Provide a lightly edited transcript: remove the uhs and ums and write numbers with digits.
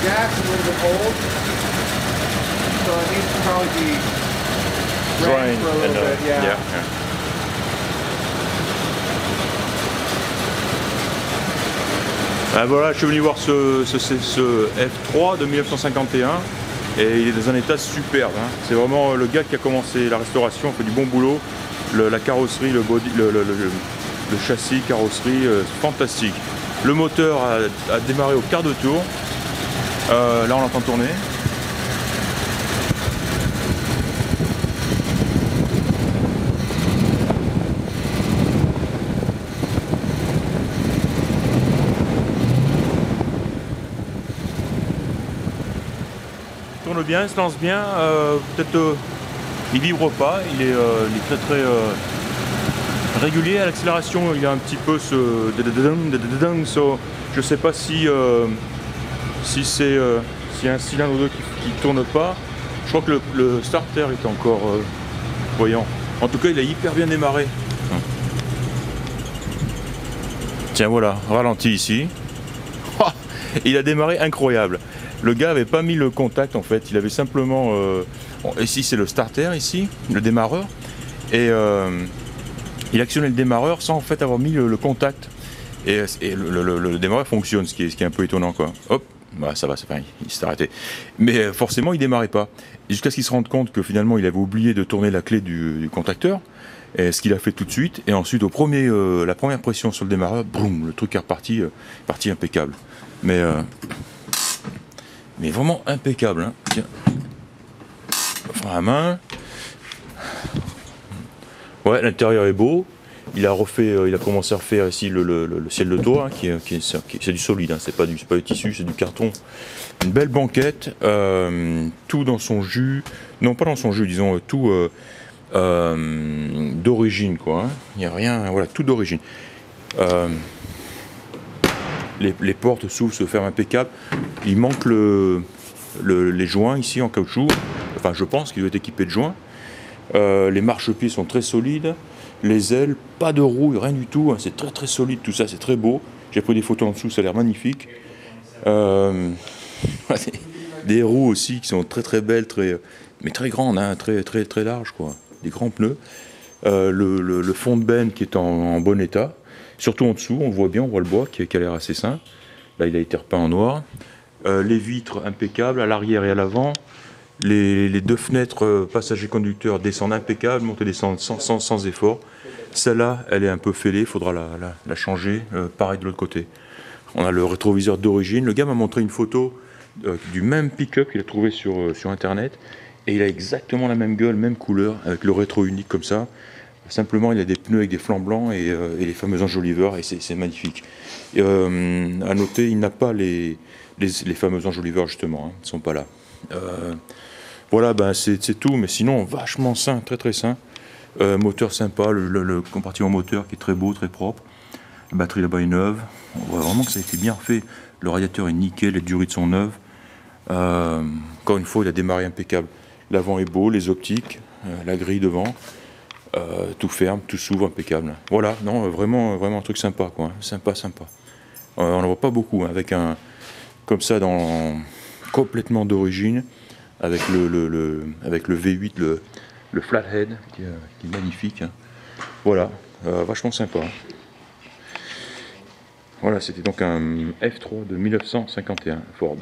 jack's a little bit old, so it needs to probably be drained for a little bit. Yeah. Ah, voilà, je suis venu voir ce F3 de 1951 et il est dans un état superbe. Hein. C'est vraiment le gars qui a commencé la restauration, fait du bon boulot. La carrosserie, le châssis, carrosserie, fantastique. Le moteur a démarré au quart de tour. Là on l'entend tourner. Il tourne bien, il se lance bien, peut-être il vibre pas, il est très régulier. À l'accélération il y a un petit peu ce je sais pas si s'il y a un cylindre ou deux qui tourne pas. Je crois que le starter est encore voyant. En tout cas il a hyper bien démarré. Tiens voilà, ralenti ici. Il a démarré incroyable. Le gars avait pas mis le contact en fait, il avait simplement ici c'est le starter ici, le démarreur, et il actionnait le démarreur sans en fait avoir mis le contact, et le démarreur fonctionne, ce qui est un peu étonnant quoi. Hop, bah, ça va, c'est fini, il s'est arrêté. Mais forcément il démarrait pas, jusqu'à ce qu'il se rende compte que finalement il avait oublié de tourner la clé du contacteur, et ce qu'il a fait tout de suite, et ensuite la première pression sur le démarreur, boum, le truc est reparti, parti impeccable. Mais vraiment impeccable, hein. Tiens. Enfin, à main. Ouais, l'intérieur est beau. Il a commencé à refaire ici le ciel de toit, hein, c'est du solide, hein, c'est pas du tissu, c'est du carton. Une belle banquette, tout dans son jus, non pas dans son jus, disons tout d'origine quoi. Hein. Il n'y a rien, voilà, tout d'origine. Les portes s'ouvrent, se ferment impeccable. Il manque les joints ici en caoutchouc. Enfin, je pense qu'il doit être équipé de joints. Les marchepieds sont très solides. Les ailes, pas de rouille, rien du tout. Hein. C'est très solide tout ça, c'est très beau. J'ai pris des photos en dessous, ça a l'air magnifique. Des roues aussi qui sont très belles, mais très grandes, hein, très larges quoi. Des grands pneus. Le fond de benne qui est en bon état. Surtout en dessous, on voit le bois qui a l'air assez sain. Là, il a été repeint en noir. Les vitres impeccables à l'arrière et à l'avant. Les deux fenêtres passager-conducteur descendent impeccables, montent et descendent sans effort. Celle-là, elle est un peu fêlée, il faudra la changer. Pareil de l'autre côté. On a le rétroviseur d'origine. Le gars m'a montré une photo du même pick-up qu'il a trouvé sur internet. Et il a exactement la même gueule, même couleur, avec le rétro unique comme ça. Simplement, il a des pneus avec des flancs blancs et les fameux enjoliveurs, et c'est magnifique. À noter, il n'a pas les fameux enjoliveurs, justement, hein, ils ne sont pas là. Voilà, ben, c'est tout, mais sinon, vachement sain, très sain. Moteur sympa, le compartiment moteur qui est très beau, très propre. La batterie là-bas est neuve. On voit vraiment que ça a été bien refait. Le radiateur est nickel, les durites sont neuves. Encore une fois, il a démarré impeccable. L'avant est beau, les optiques, la grille devant. Tout ferme, tout s'ouvre, impeccable. Voilà, non, vraiment un truc sympa, quoi. Sympa. On n'en voit pas beaucoup, hein, avec un comme ça complètement d'origine, avec le V8, le flathead qui est magnifique. Hein. Voilà, vachement sympa. Voilà, c'était donc un F3 de 1951 Ford.